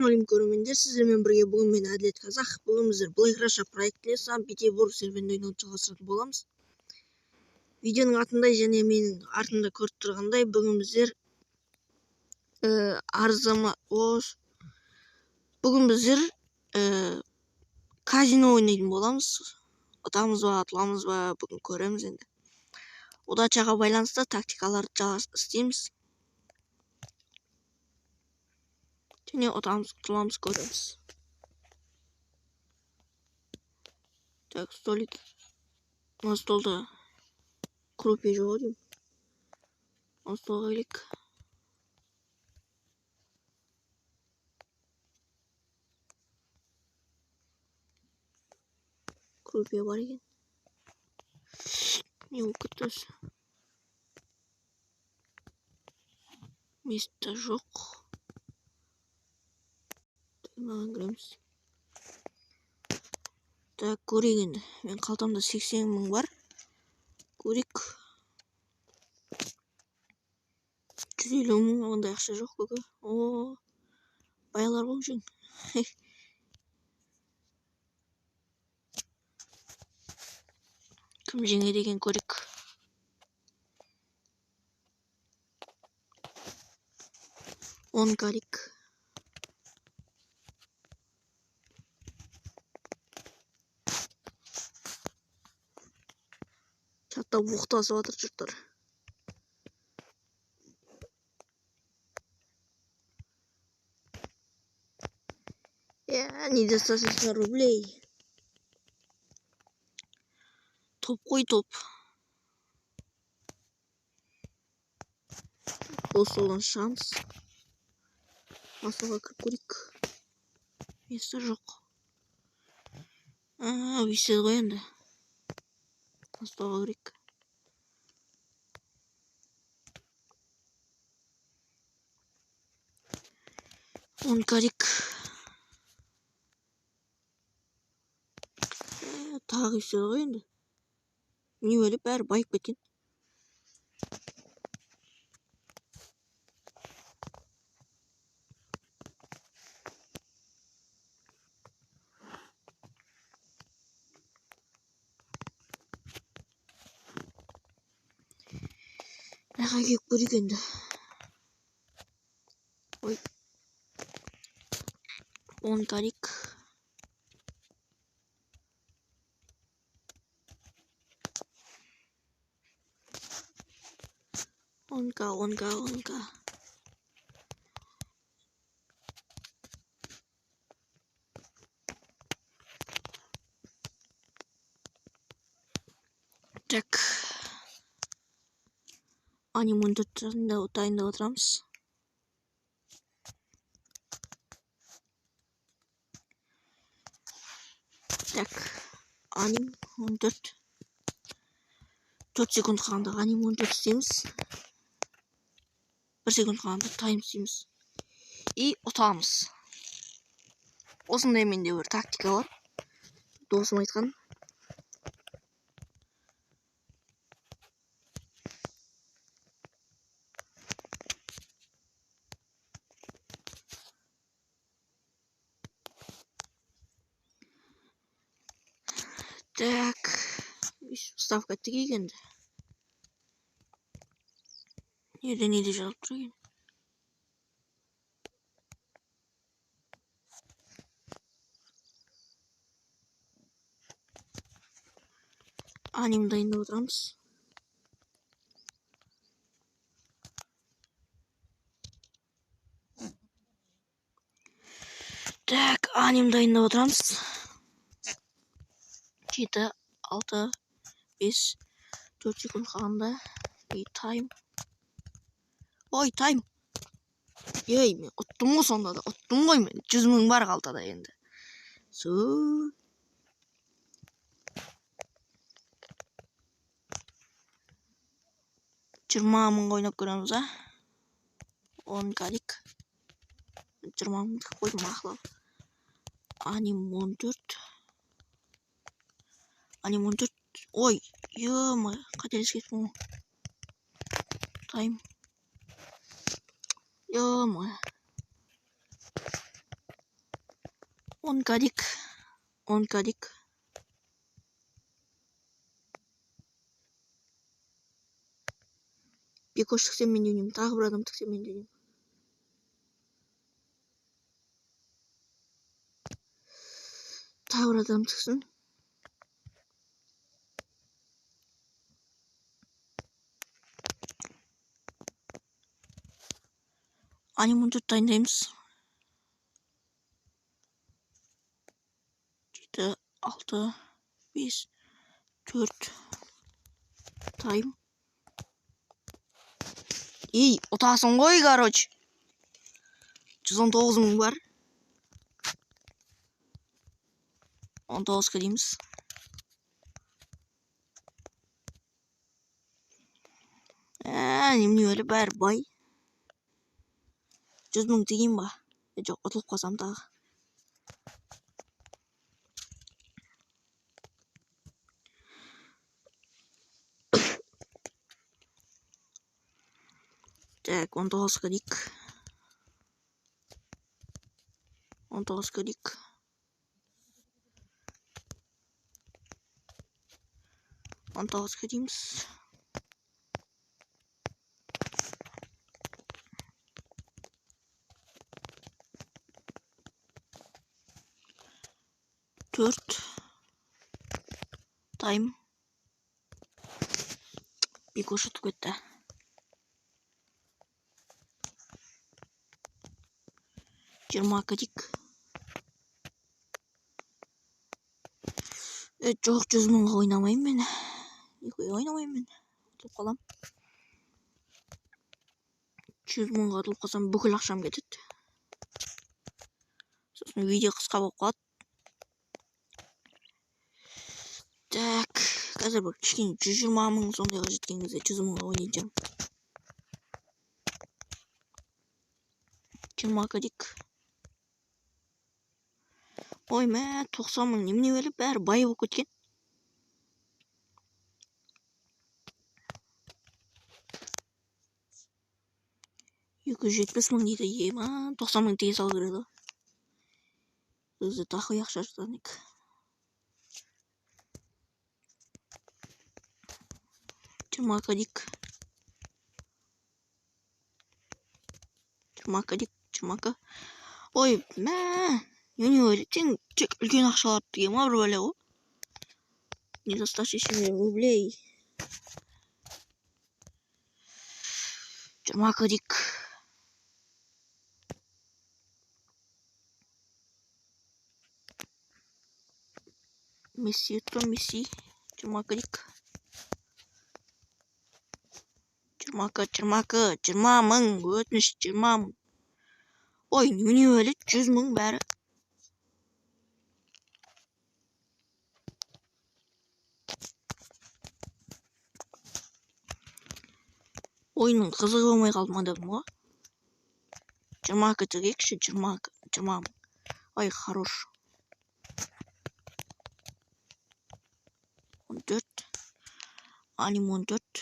Assalamualaikum көрермендер, сіздермен бірге бүгін мен Әділет Қазақ. Бүгін біздер Black Russia проектіне Санкт-Петербург серверінде ойнауды жалғастыратын боламыз. Видеоның атында және менің артымда көріп тұрғандай, бүгін біздер казино ойнайтын боламыз. Ұтамыз ба, ұтыламыз ба, бүгін көреміз енді. Удачаға байланысты тактикаларды істейміз. Және ұтамыз, ұтыламыз, көреміз. Так, столик. На столда крупе жоқ деймін. На столға келейік. Крупе бар екен. Не болып кетті осы? Места жоқ. Маған кіреміз. Так, көрейік енді. Мен қалтамда 80 мың бар. Көрейік. 150 мың, ондай ақша жоқ көке. О, байлар болып жүр. Кім жеңеді екен көрейік. Он карик. Чатта бұқтасып атыр жұрттар. Недостаточно рублей. Топ қой, топ. Осы olan шанс. Масылға кіріп көрейік. Места жоқ. Өйстеді ғой енді. Масылға көрейік. Он карик. Тағы өйстеді ғой енді. Не өліп бәрі байып кеткен. Наға кеп көрейік енді. Ой. Он карик. Онка. Так. Анимонды дайындап отырамыз. Так. Аним 14. 4 секунд қалғанда аним 14 істейміз. 1 секунд қалғанда тайм істейміз. И ұтамыз. Осындай менде бір тактика бар. Досым айтқан. Так. Ставка тігейік енді. Неде жалып тұр екен. Аним дайындап отырамыз. Так, аним дайындап отырамыз. 7, 6, 5, 4 секунд қалғанда. И тайм. Ой, тайм. Ей, мен ұттым ғой сонда да. Ұттым ғой мен. 100 мың бар қалтада енді. 20 мың ойнап көреміз, а? 10 карик. 20 мың қойдым ақылы. Аним 14. Аним 14. Ой, ё-мо, қателес кеттім ғой. Тайм. Ё-мо. 10 kadik. 10 kadik. Bir koş tıksam ben döneyim. Tағы bir adam tıksam ben döneyim. Tағы bir adam tıksın. Animon 4 dayındayız. 7, 6, 5, 4 time. İyi, otasın koy короче. 119 мың var. 19 kırayımız. Немне öyle bär bay. 100 мың diyeyim ba. Жоқ, ұтылып қалсам тағы. Так, 19 kırık. 19 kırık. 19 kırayımız. Dört time. Bir koşu tüketti. Cırma kırık. Çok 100 mыңға oynamayım ben. Oynamayım ben. Atılıp kalam. 100 mыңға atılıp қалсам бүкіл ақшам кетеді. Сосын видео қысқа болып қалады. Так, қазір бір кішкене 120 мың сондайға жеткен кезде 100 мыңға ойнayacağım. 20 kırık. Ой мә, 90 мың немене өліп бәрі бай болып кеткен. Екі 170 мың дейді. Ема, 90 мың тегіс алу керек. Өзі тақы ақша жатаник. Жиырма кадик. Ой мә, не өлі сен тек үлкен ақшалар деген ма бір бәле ғой. Недостаточно рублей. 20 kırık. Messi, Messi. 20 kırık. 20 мың. Өтініш 20 мың. Ой, не өлі 100 мың бәрі. Oyunun қызығы болмай қалды ма дедім ғой. 20 тігейікші, 20 мың. Ой, хорош. 14. Аним 14.